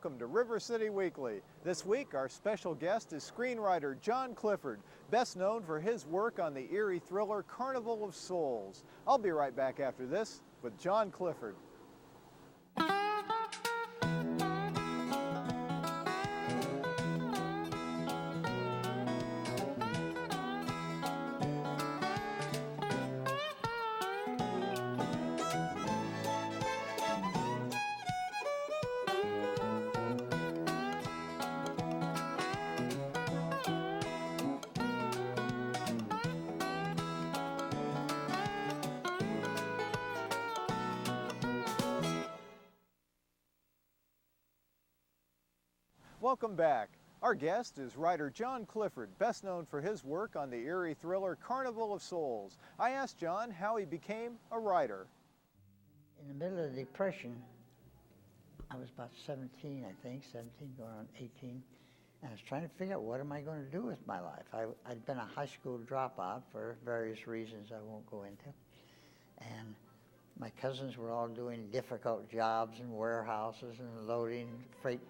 welcome to River City Weekly. This week our special guest is screenwriter John Clifford, best known for his work on the eerie thriller Carnival of Souls. I'll be right back after this with John Clifford. Welcome back. Our guest is writer John Clifford, best known for his work on the eerie thriller Carnival of Souls. I asked John how he became a writer. In the middle of the Depression, I was about 17, I think, 17 going on 18, and I was trying to figure out what am I going to do with my life. I'd been a high school dropout for various reasons I won't go into, and my cousins were all doing difficult jobs in warehouses and loading freight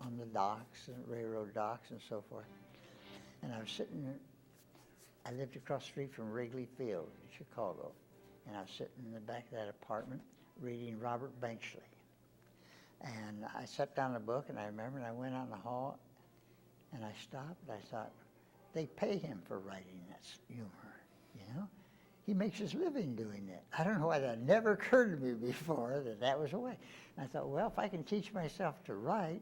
on the docks and railroad docks and so forth. And I was sitting, I lived across the street from Wrigley Field in Chicago, and I was sitting in the back of that apartment reading Robert Benchley. And I set down the book, and I remember, and I went out in the hall, and I stopped, and I thought, they pay him for writing that humor, you know? He makes his living doing that. I don't know why that never occurred to me before, that was a way. And I thought, well, if I can teach myself to write,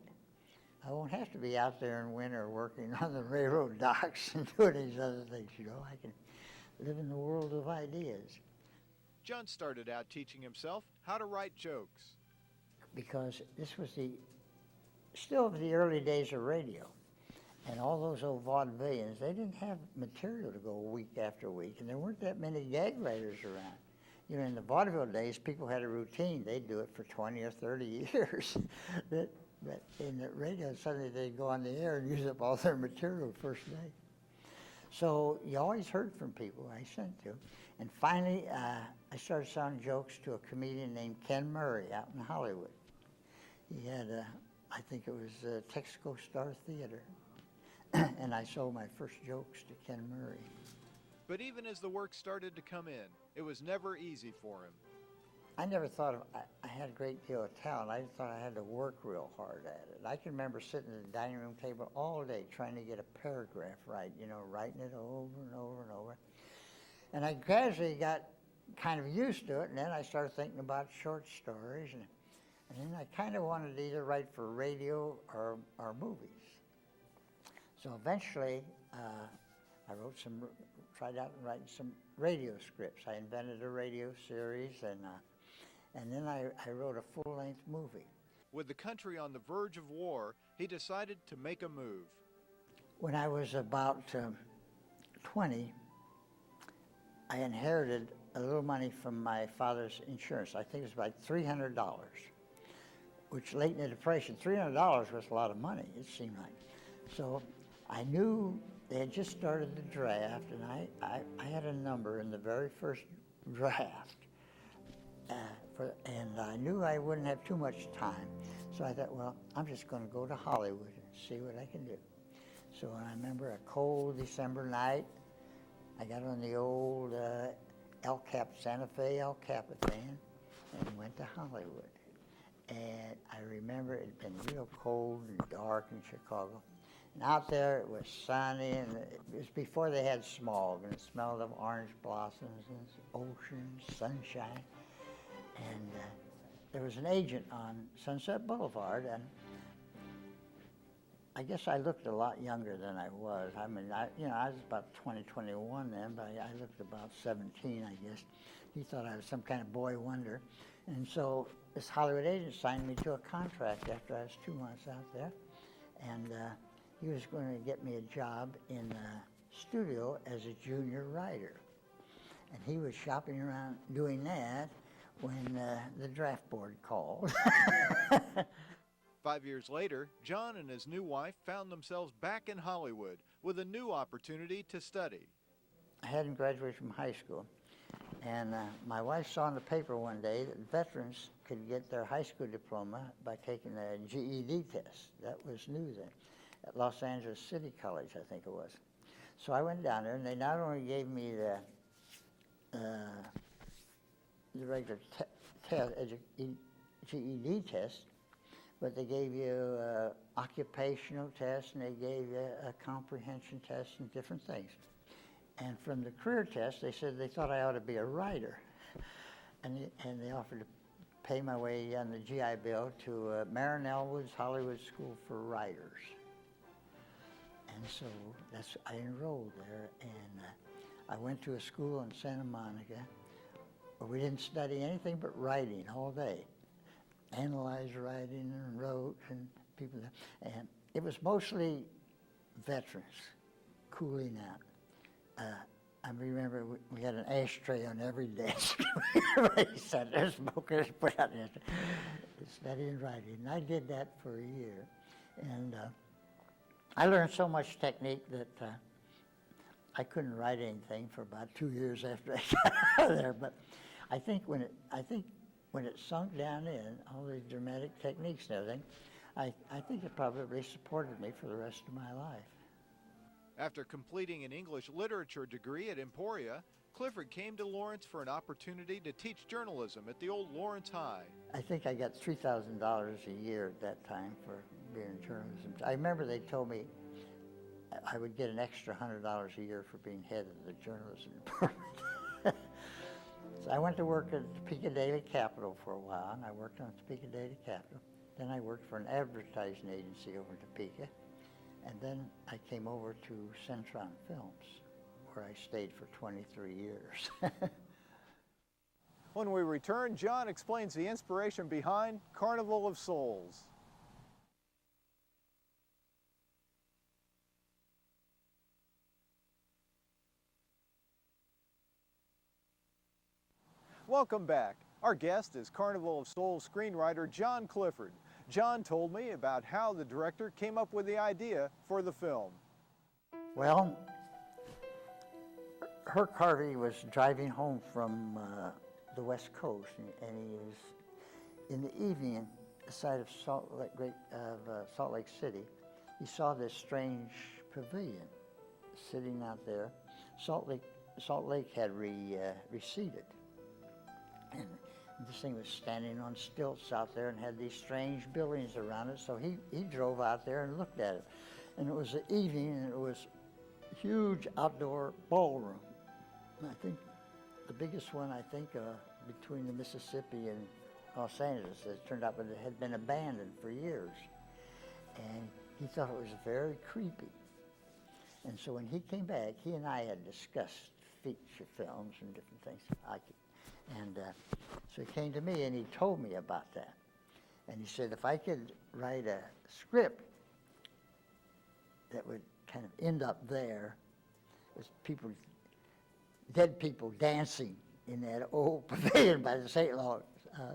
I won't have to be out there in winter working on the railroad docks and doing these other things, you know. I can live in the world of ideas. John started out teaching himself how to write jokes. Because this was still the early days of radio. And all those old vaudevillians, they didn't have material to go week after week, and there weren't that many gag writers around. You know, in the vaudeville days, people had a routine. They'd do it for 20 or 30 years. But in the radio, suddenly they'd go on the air and use up all their material the first day. So you always heard from people I sent to. And finally, I started selling jokes to a comedian named Ken Murray out in Hollywood. He had, I think it was Texaco Star Theater. And I sold my first jokes to Ken Murray. But even as the work started to come in, it was never easy for him. I never thought I had a great deal of talent. I just thought I had to work real hard at it. I can remember sitting at the dining room table all day trying to get a paragraph right, you know, writing it over and over and over. And I gradually got kind of used to it, and then I started thinking about short stories, and then I kind of wanted to either write for radio or movies. So eventually, I tried out writing some radio scripts. I invented a radio series, and then I wrote a full-length movie. With the country on the verge of war, he decided to make a move. When I was about 20, I inherited a little money from my father's insurance. I think it was about $300, which late in the Depression, $300 was a lot of money, it seemed like. So I knew they had just started the draft, and I had a number in the very first draft. And I knew I wouldn't have too much time. So I thought, well, I'm just going to go to Hollywood and see what I can do. So I remember a cold December night, I got on the old Santa Fe El Capitan and went to Hollywood. And I remember it had been real cold and dark in Chicago. And out there it was sunny, and it was before they had smog, and it smelled of orange blossoms and ocean, sunshine. And there was an agent on Sunset Boulevard, and I guess I looked a lot younger than I was. I mean, I was about 20, 21 then, but I looked about 17, I guess. He thought I was some kind of boy wonder. And so this Hollywood agent signed me to a contract after I was 2 months out there. And he was going to get me a job in the studio as a junior writer. And he was shopping around doing that when the draft board called. 5 years later, John and his new wife found themselves back in Hollywood with a new opportunity to study. I hadn't graduated from high school, And my wife saw in the paper one day that veterans could get their high school diploma by taking a GED test. That was new then, at Los Angeles City College, I think it was. So I went down there, and they not only gave me the regular GED test, but they gave you occupational tests, and they gave you a comprehension test and different things. And from the career test, they said they thought I ought to be a writer. And they offered to pay my way on the GI Bill to Marin Elwood's Hollywood School for Writers. And so I enrolled there, and I went to a school in Santa Monica where we didn't study anything but writing all day. Analyzed writing and wrote, and people, and it was mostly veterans cooling out. I remember we had an ashtray on every desk. Everybody sat there smoking, put out an ashtray, studying writing. And I did that for a year. And I learned so much technique that I couldn't write anything for about 2 years after I got out of there. But I think when it sunk down in, all these dramatic techniques and everything, I think it probably supported me for the rest of my life. After completing an English literature degree at Emporia, Clifford came to Lawrence for an opportunity to teach journalism at the old Lawrence High. I think I got $3,000 a year at that time for being in journalism. I remember they told me I would get an extra $100 a year for being head of the journalism department. So I went to work at the Topeka Daily Capital for a while, and I worked on Topeka Daily Capital. Then I worked for an advertising agency over in Topeka. And then I came over to Centron Films, where I stayed for 23 years. When we return, John explains the inspiration behind Carnival of Souls. Welcome back. Our guest is Carnival of Souls screenwriter John Clifford. John told me about how the director came up with the idea for the film. Well, Herc Harvey was driving home from the West Coast, and he was in the evening at the side of Salt Lake City. He saw this strange pavilion sitting out there. Salt Lake had receded, and this thing was standing on stilts out there and had these strange buildings around it. So he drove out there and looked at it. And it was the evening, and it was a huge outdoor ballroom. And I think the biggest one, between the Mississippi and Los Angeles, it turned out that it had been abandoned for years. And he thought it was very creepy. And so when he came back, he and I had discussed feature films and different things. So he came to me and he told me about that. And he said if I could write a script that would kind of end up there with dead people dancing in that old pavilion by the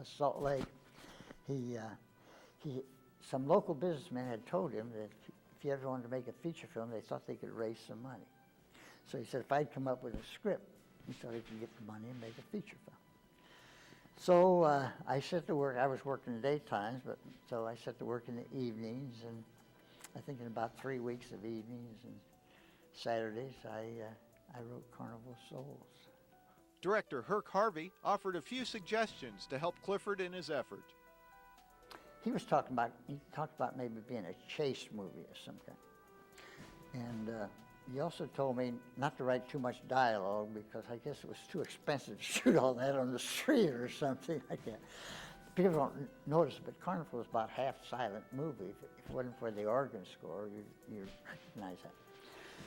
Salt Lake. Some local businessmen had told him that if he ever wanted to make a feature film, they thought they could raise some money. So he said if I'd come up with a script, he thought he could get the money and make a feature film. So I set to work. I was working daytimes, so I set to work in the evenings, and I think in about 3 weeks of evenings and Saturdays, I wrote Carnival of Souls. Director Herc Harvey offered a few suggestions to help Clifford in his effort. He talked about maybe being a chase movie of some kind. And he also told me not to write too much dialogue because I guess it was too expensive to shoot all that on the street or something like that. People don't notice, but Carnival is about half silent movie. If it wasn't for the organ score, you'd recognize that.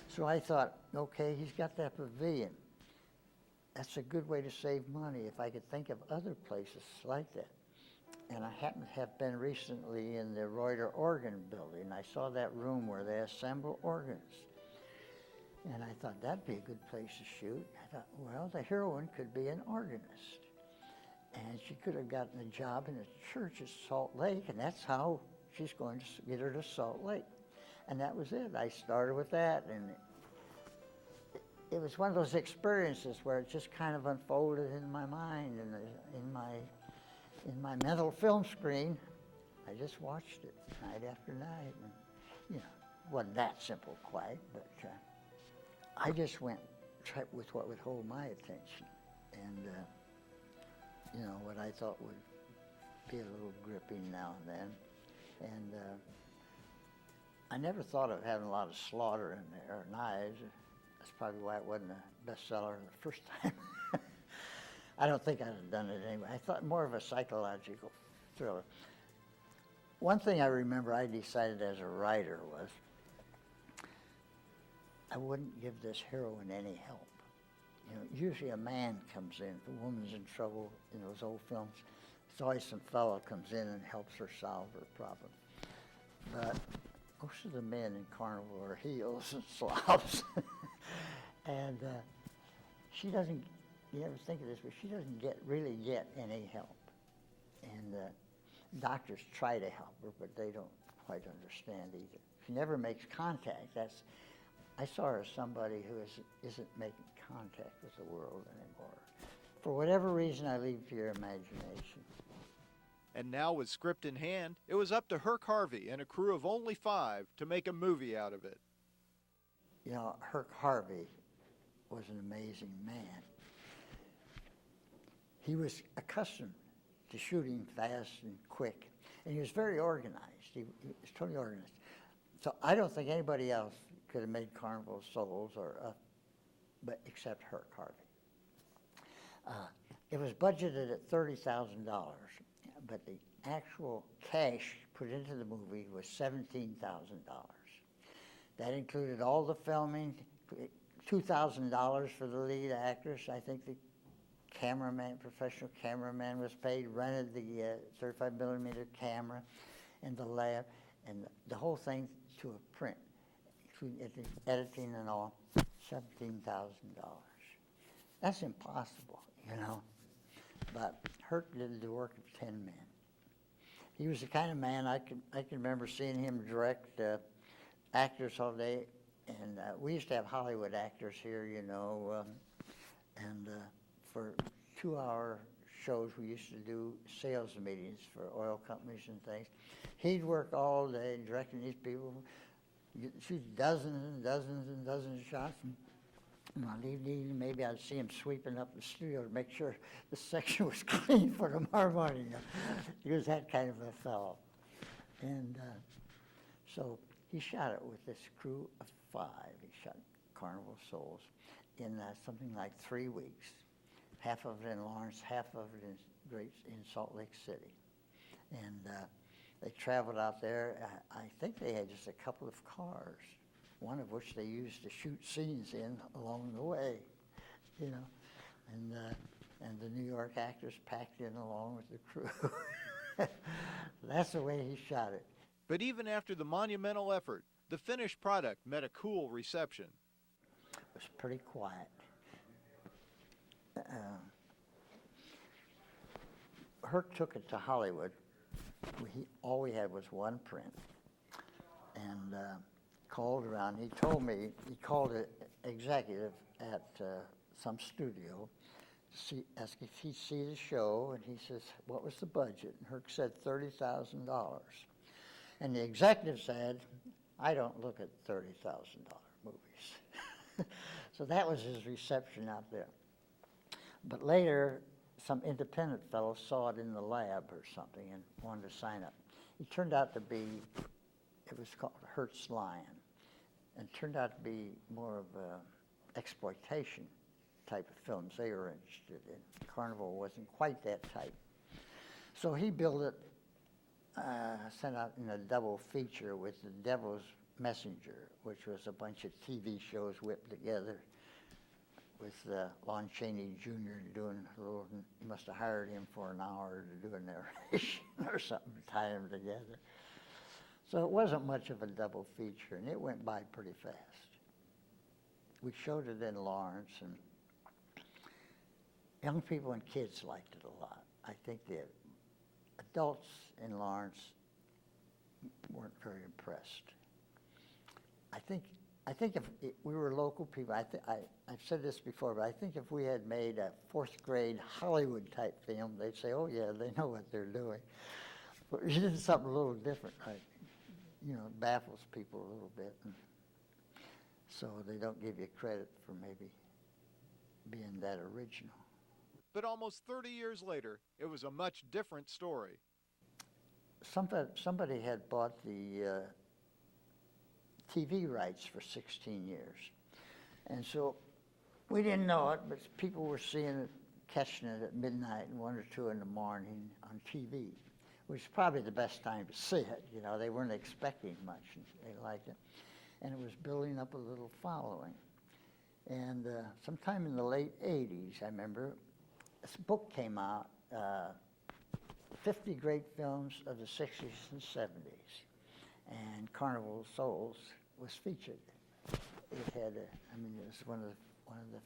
So I thought, okay, he's got that pavilion. That's a good way to save money if I could think of other places like that. And I happen to have been recently in the Reuter Organ Building. I saw that room where they assemble organs. And I thought that'd be a good place to shoot. I thought, well, the heroine could be an organist. And she could have gotten a job in a church at Salt Lake, and that's how she's going to get her to Salt Lake. And that was it. I started with that, and it was one of those experiences where it just kind of unfolded in my mind and in my mental film screen. I just watched it night after night, and wasn't that simple quite, but I just went with what would hold my attention, and what I thought would be a little gripping now and then, and I never thought of having a lot of slaughter in there, or knives. That's probably why it wasn't a bestseller the first time. I don't think I'd have done it anyway. I thought more of a psychological thriller. One thing I remember I decided as a writer was I wouldn't give this heroine any help. Usually a man comes in. If a woman's in trouble in those old films, it's always some fellow comes in and helps her solve her problem. But most of the men in Carnival are heels and slobs. And she doesn't, you ever think of this, but she doesn't really get any help. And doctors try to help her, but they don't quite understand either. She never makes contact. I saw her as somebody who isn't making contact with the world anymore. For whatever reason, I leave to your imagination. And now with script in hand, it was up to Herc Harvey and a crew of only 5 to make a movie out of it. Herc Harvey was an amazing man. He was accustomed to shooting fast and quick, and he was very organized. He was totally organized. So I don't think anybody else could have made Carnival of Souls but except Herc Harvey. It was budgeted at $30,000, but the actual cash put into the movie was $17,000. That included all the filming, $2,000 for the lead actress. I think the professional cameraman was paid, rented the 35 millimeter camera and the lab, and the whole thing to a print, including editing and all, $17,000. That's impossible, But Herc did the work of 10 men. He was the kind of man I can remember seeing him direct actors all day, and we used to have Hollywood actors here, and for 2-hour shows we used to do sales meetings for oil companies and things. He'd work all day directing these people, shoot dozens and dozens and dozens of shots, and I'd leave the evening, maybe I'd see him sweeping up the studio to make sure the section was clean for tomorrow morning. He was that kind of a fellow. And so he shot it with this crew of 5. He shot Carnival of Souls in something like 3 weeks. Half of it in Lawrence, half of it in Salt Lake City. And they traveled out there. I think they had just a couple of cars, one of which they used to shoot scenes in along the way, and the New York actors packed in along with the crew. That's the way he shot it. But even after the monumental effort, the finished product met a cool reception. It was pretty quiet. Herc took it to Hollywood. All we had was one print, and called around. He told me, he called an executive at some studio to ask if he'd see the show, and he says, what was the budget? And Herc said $30,000. And the executive said, I don't look at $30,000 movies. So that was his reception out there. But later, some independent fellow saw it in the lab or something and wanted to sign up. He turned out to be, it was called Hertz Lion, and turned out to be more of a exploitation type of films they were interested in. Carnival wasn't quite that type. So he built it, sent out in a double feature with The Devil's Messenger, which was a bunch of TV shows whipped together with Lon Chaney Jr. doing a little, he must have hired him for an hour to do a narration or something to tie them together. So it wasn't much of a double feature, and it went by pretty fast. We showed it in Lawrence, and young people and kids liked it a lot. I think the adults in Lawrence weren't very impressed. I think I think if we were local people, I've said this before, but I think if we had made a fourth grade Hollywood type film, they'd say, oh yeah, they know what they're doing. But we did something a little different, it baffles people a little bit. And so they don't give you credit for maybe being that original. But almost 30 years later, it was a much different story. Somebody had bought the TV rights for 16 years. And so we didn't know it, but people were seeing it, catching it at midnight and 1 or 2 in the morning on TV, which is probably the best time to see it. They weren't expecting much, and they liked it. And it was building up a little following. And sometime in the late 80s, I remember, this book came out, 50 Great Films of the 60s and 70s. And Carnival of Souls was featured. It had, it was one of the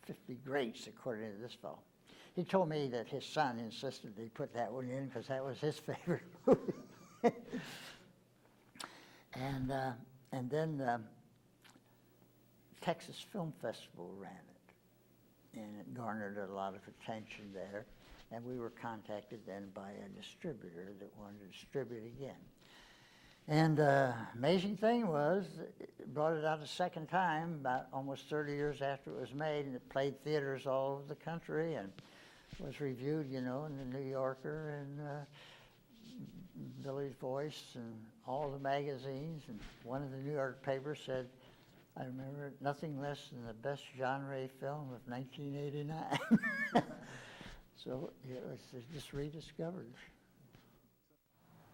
50 greats, according to this fellow. He told me that his son insisted they put that one in because that was his favorite movie. And then Texas Film Festival ran it, and it garnered a lot of attention there. And we were contacted then by a distributor that wanted to distribute again. And amazing thing was, it brought it out a second time, about almost 30 years after it was made, and it played theaters all over the country and was reviewed, in the New Yorker and Village Voice and all the magazines. And one of the New York papers said, I remember nothing less than the best genre film of 1989. So it was just rediscovered.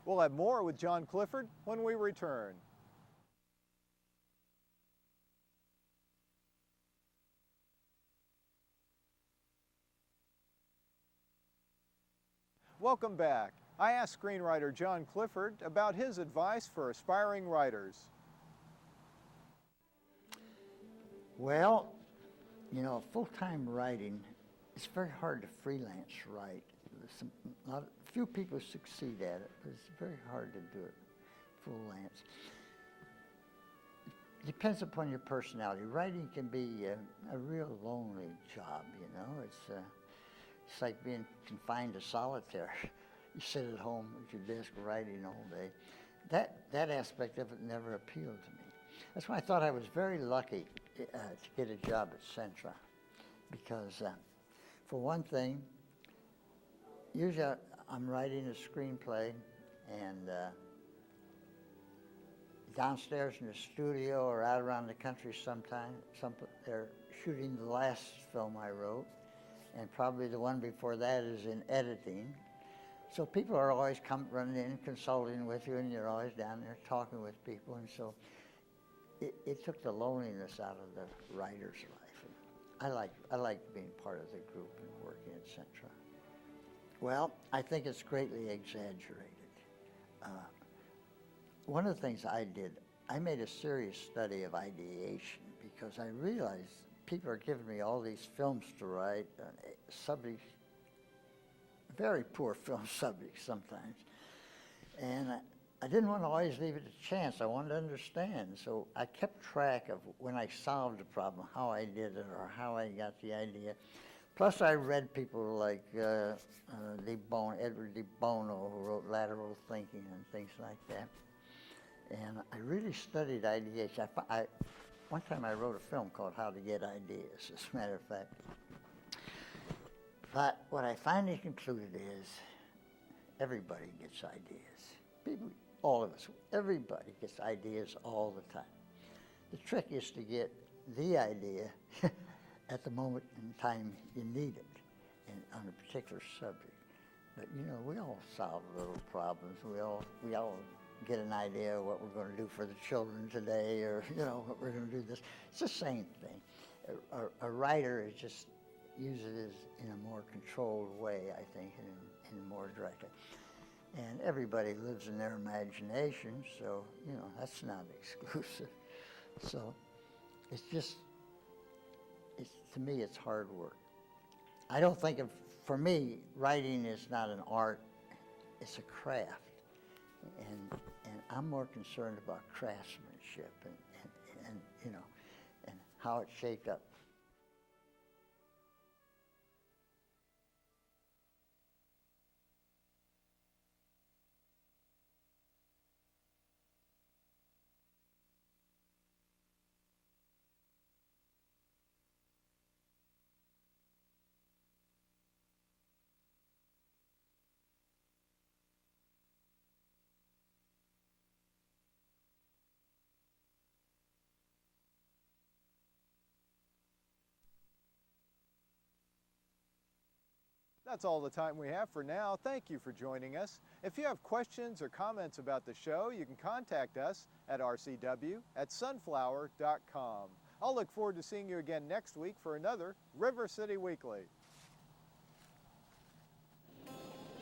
We'll have more with John Clifford when we return. Welcome back. I asked screenwriter John Clifford about his advice for aspiring writers. Well, full-time writing, it's very hard to freelance write. Few people succeed at it, but it's very hard to do it freelance. It depends upon your personality. Writing can be a real lonely job, It's like being confined to solitary. You sit at home at your desk writing all day. That aspect of it never appealed to me. That's why I thought I was very lucky to get a job at Centron, because for one thing, usually I'm writing a screenplay, and downstairs in the studio or out around the country sometime, they're shooting the last film I wrote, and probably the one before that is in editing. So people are always running in, consulting with you, and you're always down there talking with people, and so it took the loneliness out of the writer's life. And I like being part of the group and working at Centron. Well, I think it's greatly exaggerated. One of the things I did, I made a serious study of ideation because I realized people are giving me all these films to write, subjects, very poor film subjects sometimes. And I didn't want to always leave it to chance. I wanted to understand. So I kept track of when I solved a problem, how I did it or how I got the idea. Plus, I read people like Edward de Bono, who wrote Lateral Thinking and things like that. And I really studied ideation. One time I wrote a film called How to Get Ideas, as a matter of fact. But what I finally concluded is everybody gets ideas. People, all of us, everybody gets ideas all the time. The trick is to get the idea at the moment in time you need it on a particular subject. But we all solve little problems. We all get an idea of what we're going to do for the children today, or what we're going to do this. It's the same thing. A writer is just use it in a more controlled way, I think, and in more directed. And everybody lives in their imagination, so that's not exclusive. So to me, it's hard work. I don't think for me, writing is not an art, it's a craft. And I'm more concerned about craftsmanship and and how it shaped up. That's all the time we have for now. Thank you for joining us. If you have questions or comments about the show, you can contact us at rcw@sunflower.com. I'll look forward to seeing you again next week for another River City Weekly.